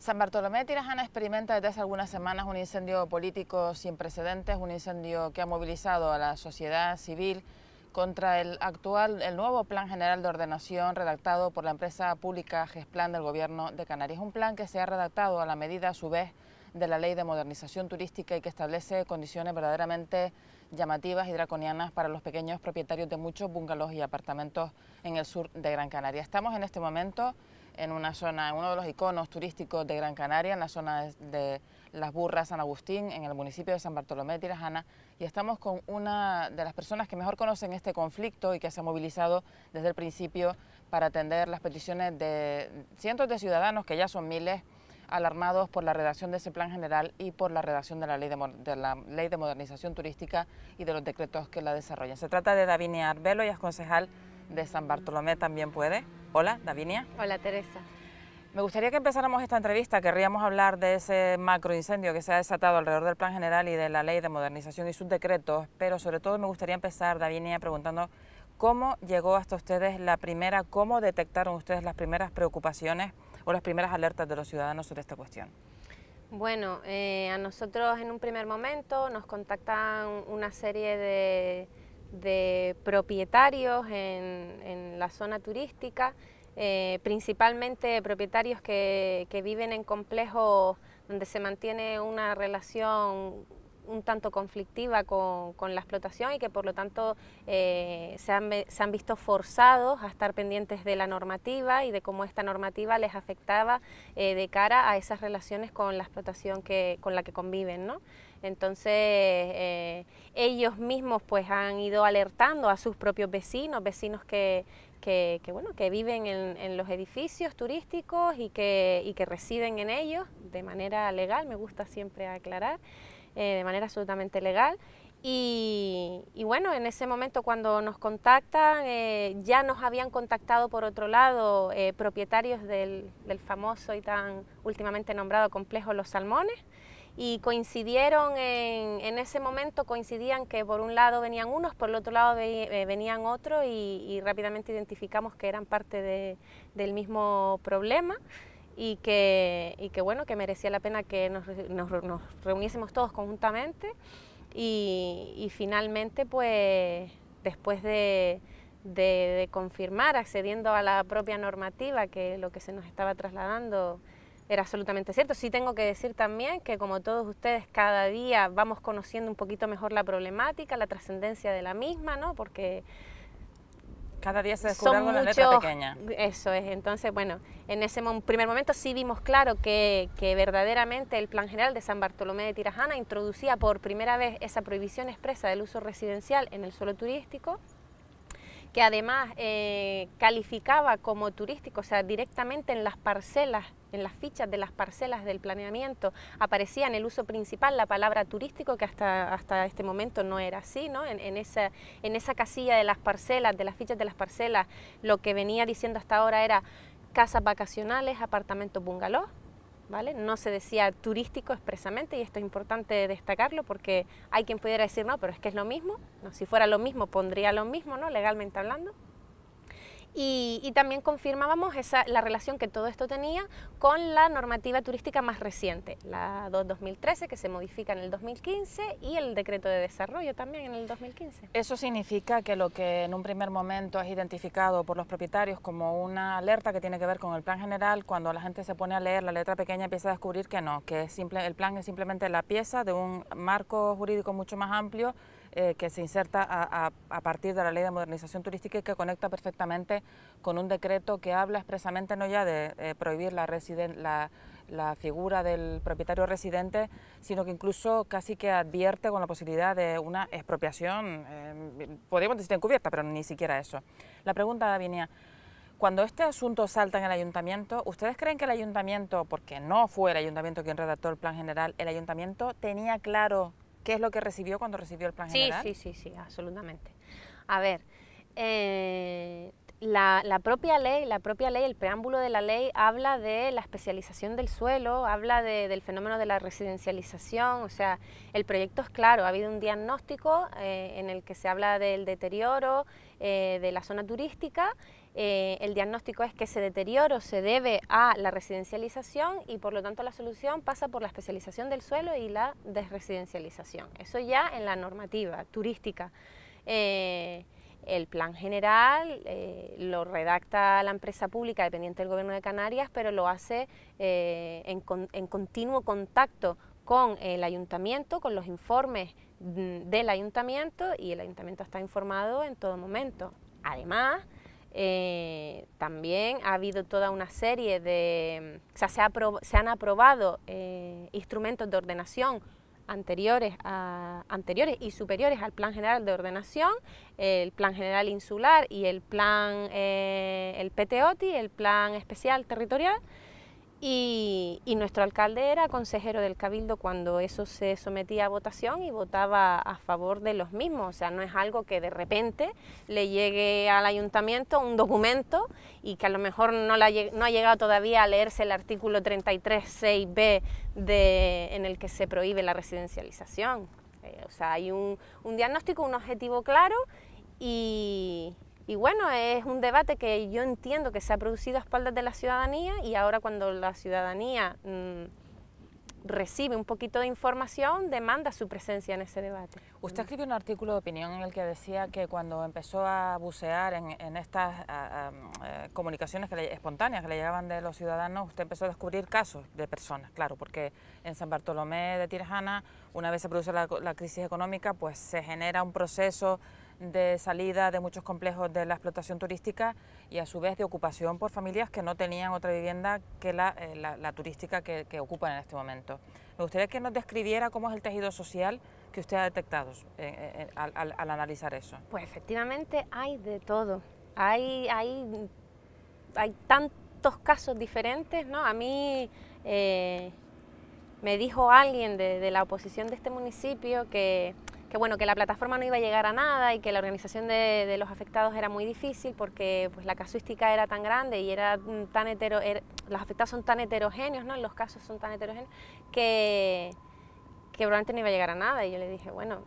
San Bartolomé de Tirajana experimenta desde hace algunas semanas un incendio político sin precedentes, un incendio que ha movilizado a la sociedad civil contra el nuevo Plan General de Ordenación redactado por la empresa pública Gesplan del Gobierno de Canarias. Un plan que se ha redactado a la medida, a su vez, de la Ley de Modernización Turística y que establece condiciones verdaderamente llamativas y draconianas para los pequeños propietarios de muchos bungalows y apartamentos en el sur de Gran Canaria. Estamos en este momento en una zona, en uno de los iconos turísticos de Gran Canaria, en la zona de Las Burras, San Agustín, en el municipio de San Bartolomé de Tirajana, y estamos con una de las personas que mejor conocen este conflicto y que se ha movilizado desde el principio para atender las peticiones de cientos de ciudadanos, que ya son miles, alarmados por la redacción de ese plan general y por la redacción de la Ley de Modernización Turística y de los decretos que la desarrollan. Se trata de Davinia Arbelo, ella es concejal de San Bartolomé También Puede. Hola, Davinia. Hola, Teresa. Me gustaría que empezáramos esta entrevista. Querríamos hablar de ese macroincendio que se ha desatado alrededor del plan general y de la Ley de Modernización y sus decretos, pero sobre todo me gustaría empezar, Davinia, preguntando cómo llegó hasta ustedes cómo detectaron ustedes las primeras preocupaciones o las primeras alertas de los ciudadanos sobre esta cuestión. Bueno, a nosotros en un primer momento nos contactan una serie de propietarios en la zona turística, principalmente propietarios que viven en complejos donde se mantiene una relación un tanto conflictiva con la explotación y que por lo tanto se han visto forzados a estar pendientes de la normativa y de cómo esta normativa les afectaba de cara a esas relaciones con la explotación con la que conviven, ¿no? Entonces ellos mismos pues han ido alertando a sus propios vecinos que viven en los edificios turísticos y que residen en ellos de manera legal, me gusta siempre aclarar, de manera absolutamente legal. Y bueno, en ese momento cuando nos contactan, ya nos habían contactado por otro lado propietarios del famoso y tan últimamente nombrado complejo Los Salmones, y coincidieron en ese momento, coincidían que por un lado venían unos, por el otro lado venían otros, y rápidamente identificamos que eran parte del mismo problema. Y que bueno, que merecía la pena que nos reuniésemos todos conjuntamente y finalmente pues después de confirmar, accediendo a la propia normativa, que lo que se nos estaba trasladando era absolutamente cierto. Sí tengo que decir también que como todos ustedes cada día vamos conociendo un poquito mejor la problemática, la trascendencia de la misma, ¿no? Porque cada día se descubre algo en la letra pequeña. Eso es, entonces bueno, en ese primer momento sí vimos claro que verdaderamente el Plan General de San Bartolomé de Tirajana introducía por primera vez esa prohibición expresa del uso residencial en el suelo turístico, que además calificaba como turístico, o sea, directamente en las parcelas, en las fichas de las parcelas del planeamiento aparecía en el uso principal la palabra turístico, que hasta este momento no era así, ¿no? En esa casilla de las parcelas, de las fichas de las parcelas, lo que venía diciendo hasta ahora era casas vacacionales, apartamentos bungalow, ¿vale? No se decía turístico expresamente, y esto es importante destacarlo porque hay quien pudiera decir no, pero es que es lo mismo, no, si fuera lo mismo pondría lo mismo, ¿no? Legalmente hablando. Y también confirmábamos la relación que todo esto tenía con la normativa turística más reciente, la 2/2013, que se modifica en el 2015, y el decreto de desarrollo también en el 2015. Eso significa que lo que en un primer momento es identificado por los propietarios como una alerta que tiene que ver con el plan general, cuando la gente se pone a leer la letra pequeña empieza a descubrir que no, que el plan es simplemente la pieza de un marco jurídico mucho más amplio que se inserta a partir de la Ley de Modernización Turística y que conecta perfectamente con un decreto que habla expresamente no ya de prohibir la figura del propietario residente, sino que incluso casi que advierte con la posibilidad de una expropiación, podríamos decir encubierta, pero ni siquiera eso. La pregunta, Davinia, cuando este asunto salta en el ayuntamiento, ¿ustedes creen que el ayuntamiento, porque no fue el ayuntamiento quien redactó el plan general, el ayuntamiento tenía claro qué es lo que recibió cuando recibió el plan general? Sí, absolutamente. A ver, la propia ley, el preámbulo de la ley habla de la especialización del suelo, habla del fenómeno de la residencialización, o sea, el proyecto es claro, ha habido un diagnóstico en el que se habla del deterioro de la zona turística, el diagnóstico es que ese deterioro se debe a la residencialización y por lo tanto la solución pasa por la especialización del suelo y la desresidencialización. Eso ya en la normativa turística. El plan general lo redacta la empresa pública dependiente del Gobierno de Canarias, pero lo hace en continuo contacto con el ayuntamiento, con los informes del ayuntamiento, y el ayuntamiento está informado en todo momento. Además, también ha habido toda una serie de... O sea, se han aprobado instrumentos de ordenación anteriores y superiores al Plan General de Ordenación, el Plan General Insular y el PTOTI, el Plan Especial Territorial, y nuestro alcalde era consejero del Cabildo cuando eso se sometía a votación y votaba a favor de los mismos. O sea, no es algo que de repente le llegue al ayuntamiento un documento y que a lo mejor no ha llegado todavía a leerse el artículo 33.6b en el que se prohíbe la residencialización. O sea, hay un diagnóstico, un objetivo claro y bueno, es un debate que yo entiendo que se ha producido a espaldas de la ciudadanía, y ahora cuando la ciudadanía recibe un poquito de información, demanda su presencia en ese debate. Usted escribió un artículo de opinión en el que decía que cuando empezó a bucear en estas comunicaciones espontáneas que le llegaban de los ciudadanos, usted empezó a descubrir casos de personas, claro, porque en San Bartolomé de Tirajana, una vez se produce la crisis económica, pues se genera un proceso de salida de muchos complejos de la explotación turística y a su vez de ocupación por familias que no tenían otra vivienda que la turística que ocupan en este momento. Me gustaría que nos describiera cómo es el tejido social que usted ha detectado al analizar eso. Pues efectivamente hay de todo, hay tantos casos diferentes, ¿no? A mí me dijo alguien de la oposición de este municipio que bueno, que la plataforma no iba a llegar a nada y que la organización de los afectados era muy difícil porque pues, la casuística era tan grande y los afectados son tan heterogéneos, ¿no? Los casos son tan heterogéneos que probablemente no iba a llegar a nada. Y yo le dije, bueno,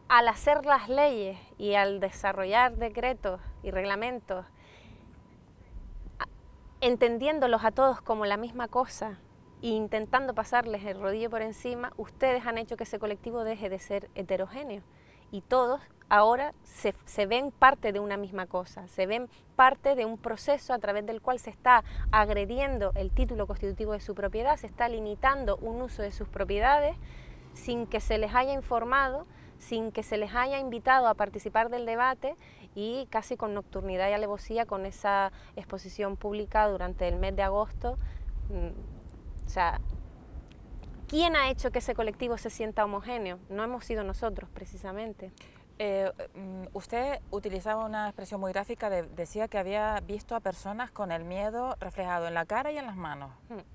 al hacer las leyes y al desarrollar decretos y reglamentos, entendiéndolos a todos como la misma cosa, e intentando pasarles el rodillo por encima, ustedes han hecho que ese colectivo deje de ser heterogéneo y todos ahora se ven parte de una misma cosa, se ven parte de un proceso a través del cual se está agrediendo el título constitutivo de su propiedad, se está limitando un uso de sus propiedades sin que se les haya informado, sin que se les haya invitado a participar del debate y casi con nocturnidad y alevosía con esa exposición pública durante el mes de agosto. O sea, ¿quién ha hecho que ese colectivo se sienta homogéneo? No hemos sido nosotros, precisamente. Usted utilizaba una expresión muy gráfica, decía que había visto a personas con el miedo reflejado en la cara y en las manos.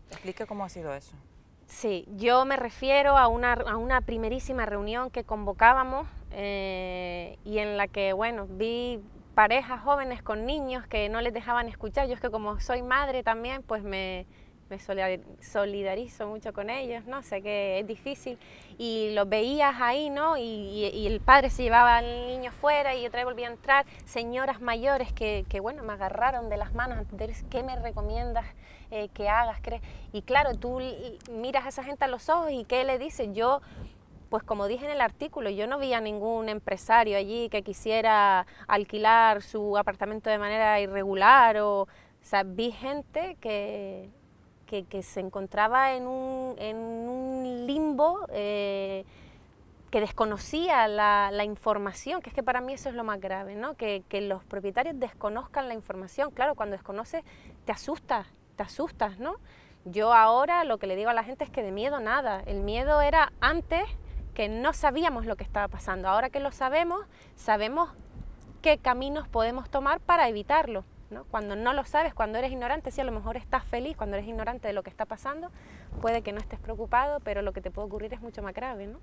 Explique cómo ha sido eso. Sí, yo me refiero a una primerísima reunión que convocábamos y en la que, bueno, vi parejas jóvenes con niños que no les dejaban escuchar. Yo es que como soy madre también, pues me solidarizo mucho con ellos, ¿no? Sé que es difícil y los veías ahí, ¿no? Y el padre se llevaba al niño fuera y otra vez volvía a entrar, señoras mayores que bueno, me agarraron de las manos, ¿qué me recomiendas que hagas? Y claro, tú miras a esa gente a los ojos y ¿qué le dices? Yo, pues como dije en el artículo, yo no vi a ningún empresario allí que quisiera alquilar su apartamento de manera irregular, o sea, vi gente que se encontraba en un limbo, que desconocía la información, que es que para mí eso es lo más grave, ¿no? Que los propietarios desconozcan la información. Claro, cuando desconoces te asustas, ¿no? Yo ahora lo que le digo a la gente es que de miedo nada, el miedo era antes que no sabíamos lo que estaba pasando, ahora que lo sabemos qué caminos podemos tomar para evitarlo, ¿no? Cuando no lo sabes, cuando eres ignorante, sí, a lo mejor estás feliz, cuando eres ignorante de lo que está pasando, puede que no estés preocupado, pero lo que te puede ocurrir es mucho más grave, ¿no?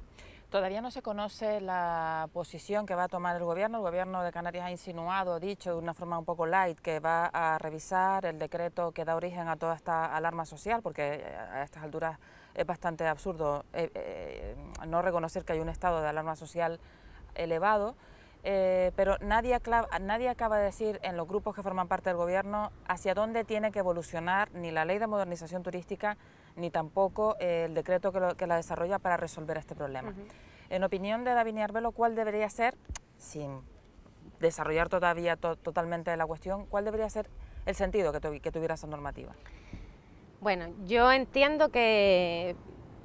Todavía no se conoce la posición que va a tomar el gobierno de Canarias ha insinuado, ha dicho de una forma un poco light, que va a revisar el decreto que da origen a toda esta alarma social, porque a estas alturas es bastante absurdo no reconocer que hay un estado de alarma social elevado. pero nadie acaba de decir en los grupos que forman parte del gobierno hacia dónde tiene que evolucionar ni la ley de modernización turística ni tampoco el decreto que la desarrolla para resolver este problema. En opinión de David Arbelo, ¿cuál debería ser, sin desarrollar todavía totalmente la cuestión, cuál debería ser el sentido que tuviera esa normativa? Bueno, yo entiendo que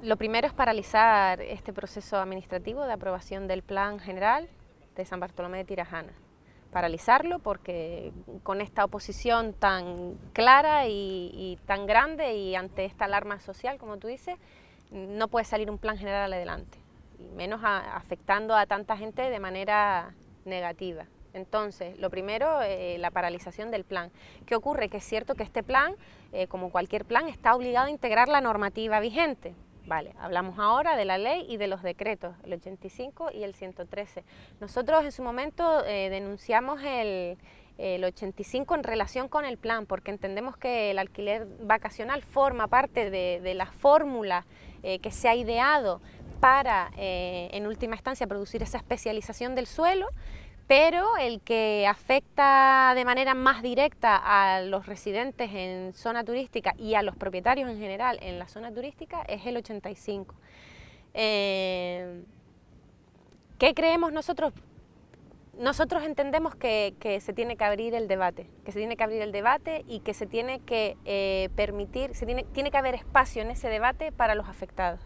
lo primero es paralizar este proceso administrativo de aprobación del Plan General de San Bartolomé de Tirajana. Paralizarlo porque con esta oposición tan clara y tan grande y ante esta alarma social, como tú dices, no puede salir un plan general adelante, y menos afectando a tanta gente de manera negativa. Entonces, lo primero, la paralización del plan. ¿Qué ocurre? Que es cierto que este plan, como cualquier plan, está obligado a integrar la normativa vigente. Vale, hablamos ahora de la ley y de los decretos, el 85 y el 113. Nosotros en su momento denunciamos el 85 en relación con el plan, porque entendemos que el alquiler vacacional forma parte de la fórmula que se ha ideado para, en última instancia, producir esa especialización del suelo, pero el que afecta de manera más directa a los residentes en zona turística y a los propietarios en general en la zona turística es el 85. ¿Qué creemos nosotros? Nosotros entendemos que se tiene que abrir el debate, y que se tiene que permitir, tiene que haber espacio en ese debate para los afectados.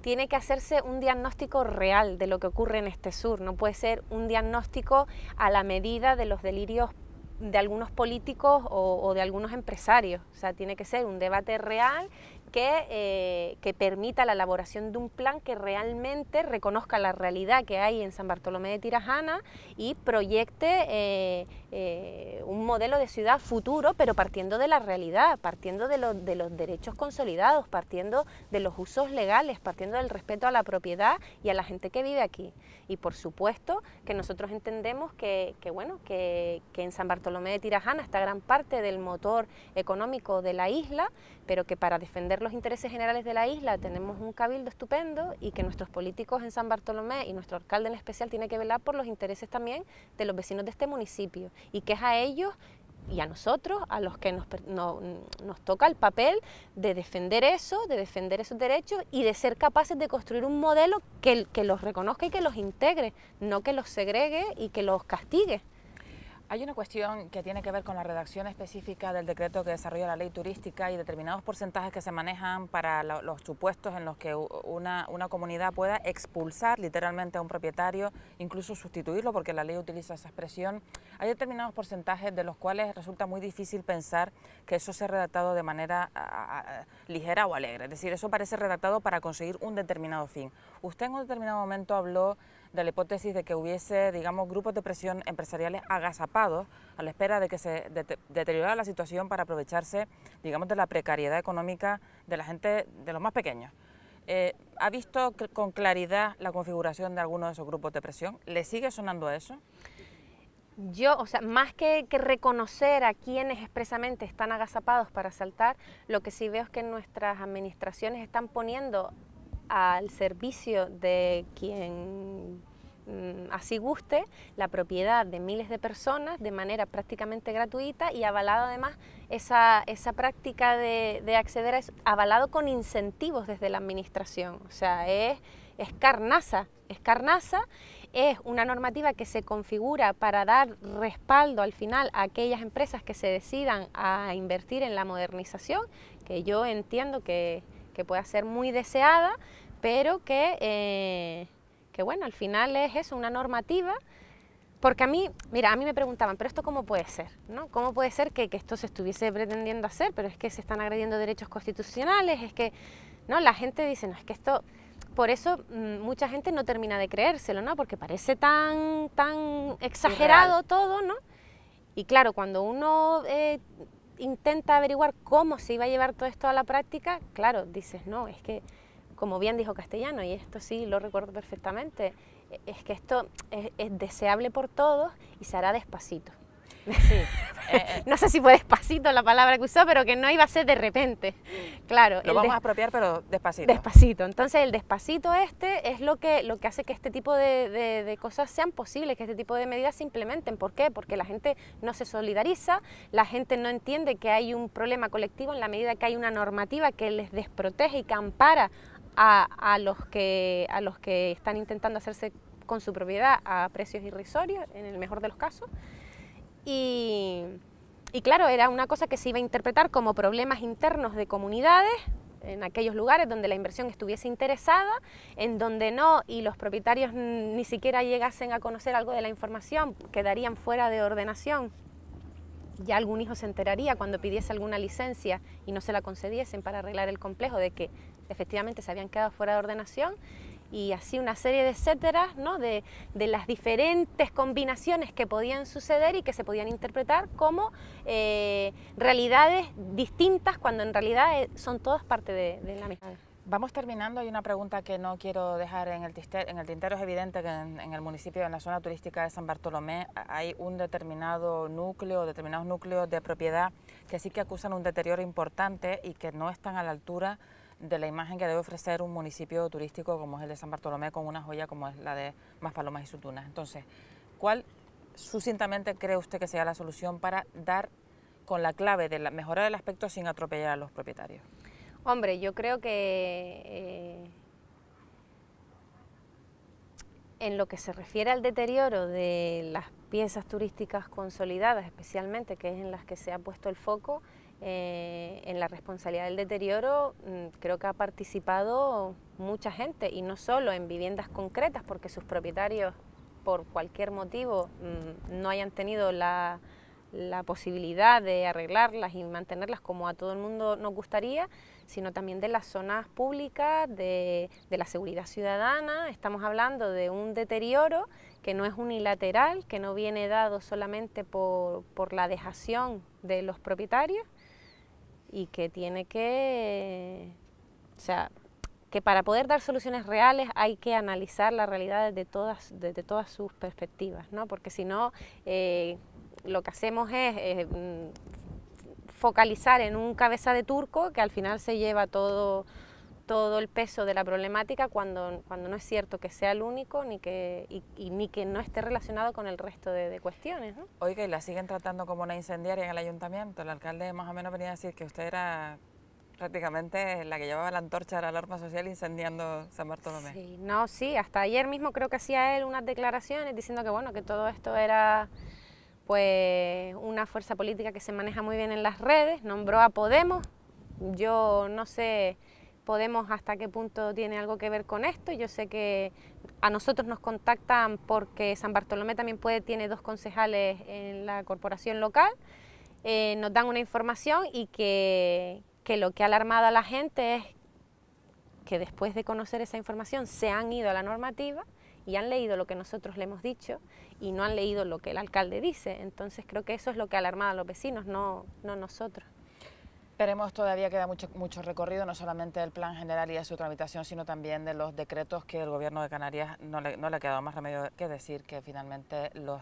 Tiene que hacerse un diagnóstico real de lo que ocurre en este sur, no puede ser un diagnóstico a la medida de los delirios de algunos políticos o de algunos empresarios. O sea, tiene que ser un debate real que permita la elaboración de un plan que realmente reconozca la realidad que hay en San Bartolomé de Tirajana y proyecte un modelo de ciudad futuro, pero partiendo de la realidad, partiendo de los derechos consolidados, partiendo de los usos legales, partiendo del respeto a la propiedad y a la gente que vive aquí. Y por supuesto que nosotros entendemos que en San Bartolomé de Tirajana está gran parte del motor económico de la isla, pero que para defender los intereses generales de la isla tenemos un cabildo estupendo y que nuestros políticos en San Bartolomé y nuestro alcalde en especial tiene que velar por los intereses también de los vecinos de este municipio, y que es a ellos y a nosotros a los que nos toca el papel de defender eso, de defender esos derechos y de ser capaces de construir un modelo que los reconozca y que los integre, no que los segregue y que los castigue. Hay una cuestión que tiene que ver con la redacción específica del decreto que desarrolla la ley turística y determinados porcentajes que se manejan para los supuestos en los que una comunidad pueda expulsar literalmente a un propietario, incluso sustituirlo, porque la ley utiliza esa expresión. Hay determinados porcentajes de los cuales resulta muy difícil pensar que eso sea redactado de manera ligera o alegre, es decir, eso parece redactado para conseguir un determinado fin. Usted en un determinado momento habló de la hipótesis de que hubiese, digamos, grupos de presión empresariales agazapados a la espera de que se deteriorara la situación para aprovecharse, digamos, de la precariedad económica de la gente, de los más pequeños. ¿Ha visto con claridad la configuración de alguno de esos grupos de presión? ¿Le sigue sonando eso? Yo, o sea, más que reconocer a quienes expresamente están agazapados para asaltar, lo que sí veo es que nuestras administraciones están poniendo al servicio de quien así guste la propiedad de miles de personas de manera prácticamente gratuita, y avalado además esa práctica de acceder a eso, avalado con incentivos desde la administración. O sea, es carnaza, es una normativa que se configura para dar respaldo al final a aquellas empresas que se decidan a invertir en la modernización, que yo entiendo que pueda ser muy deseada, pero que bueno, al final es eso, una normativa, porque a mí me preguntaban, pero esto ¿cómo puede ser? ¿No? ¿Cómo puede ser que esto se estuviese pretendiendo hacer? Pero es que se están agrediendo derechos constitucionales, es que, ¿no? La gente dice, no, es que esto, por eso mucha gente no termina de creérselo, ¿no? Porque parece tan exagerado todo, ¿no? Y claro, cuando uno intenta averiguar cómo se iba a llevar todo esto a la práctica, claro, dices, no, es que, como bien dijo Castellano, y esto sí lo recuerdo perfectamente, es que esto es deseable por todos y se hará despacito. Sí. No sé si fue despacito la palabra que usó, pero que no iba a ser de repente. Claro. Lo vamos a apropiar, pero despacito. Despacito. Entonces el despacito es lo que hace que este tipo de cosas sean posibles, que este tipo de medidas se implementen. ¿Por qué? Porque la gente no se solidariza, la gente no entiende que hay un problema colectivo en la medida que hay una normativa que les desprotege y que ampara a los que están intentando hacerse con su propiedad a precios irrisorios, en el mejor de los casos. Y claro, era una cosa que se iba a interpretar como problemas internos de comunidades, en aquellos lugares donde la inversión estuviese interesada, en donde no, y los propietarios ni siquiera llegasen a conocer algo de la información, quedarían fuera de ordenación. Ya algún hijo se enteraría cuando pidiese alguna licencia y no se la concediesen para arreglar el complejo de que efectivamente se habían quedado fuera de ordenación, y así una serie de etcéteras, ¿no? de las diferentes combinaciones que podían suceder y que se podían interpretar como realidades distintas, cuando en realidad son todas parte de la misma. Vamos terminando. Hay una pregunta que no quiero dejar en el tintero. Es evidente que en el municipio, en la zona turística de San Bartolomé, hay un determinados núcleos de propiedad que sí que acusan un deterioro importante y que no están a la altura de la imagen que debe ofrecer un municipio turístico como es el de San Bartolomé, con una joya como es la de Maspalomas y Sultunas. Entonces, ¿cuál sucintamente cree usted que sea la solución para dar con la clave de mejorar el aspecto sin atropellar a los propietarios? Hombre, yo creo que en lo que se refiere al deterioro de las piezas turísticas consolidadas, especialmente, que es en las que se ha puesto el foco, en la responsabilidad del deterioro, creo que ha participado mucha gente, y no solo en viviendas concretas, porque sus propietarios, por cualquier motivo, no hayan tenido la posibilidad de arreglarlas y mantenerlas como a todo el mundo nos gustaría, sino también de las zonas públicas, de la seguridad ciudadana. Estamos hablando de un deterioro que no es unilateral, que no viene dado solamente por la dejación de los propietarios, y que tiene que, o sea, que para poder dar soluciones reales hay que analizar la realidad desde todas sus perspectivas, ¿no? Porque si no, lo que hacemos es focalizar en un cabeza de turco que al final se lleva todo el peso de la problemática, cuando no es cierto que sea el único, ni que no esté relacionado con el resto de cuestiones, ¿no? Oiga, ¿y la siguen tratando como una incendiaria en el ayuntamiento? El alcalde más o menos venía a decir que usted era prácticamente la que llevaba la antorcha de la alarma social incendiando San Bartolomé. Sí, no, sí, hasta ayer mismo creo que hacía él unas declaraciones diciendo que bueno, que todo esto era pues una fuerza política que se maneja muy bien en las redes, nombró a Podemos. Yo no sé Podemos hasta qué punto tiene algo que ver con esto. Yo sé que a nosotros nos contactan porque San Bartolomé también tiene 2 concejales en la corporación local, nos dan una información, y que lo que ha alarmado a la gente es que después de conocer esa información se han ido a la normativa y han leído lo que nosotros le hemos dicho y no han leído lo que el alcalde dice. Entonces creo que eso es lo que ha alarmado a los vecinos, no nosotros. Veremos, todavía queda mucho recorrido, no solamente del plan general y de su tramitación, sino también de los decretos que el Gobierno de Canarias no le ha quedado más remedio que decir que finalmente los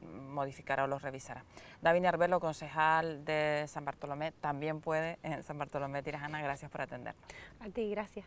modificará o los revisará. Davinia Arbelo, concejal de San Bartolomé, también puede en San Bartolomé Tirajana. Gracias por atendernos. A ti, gracias.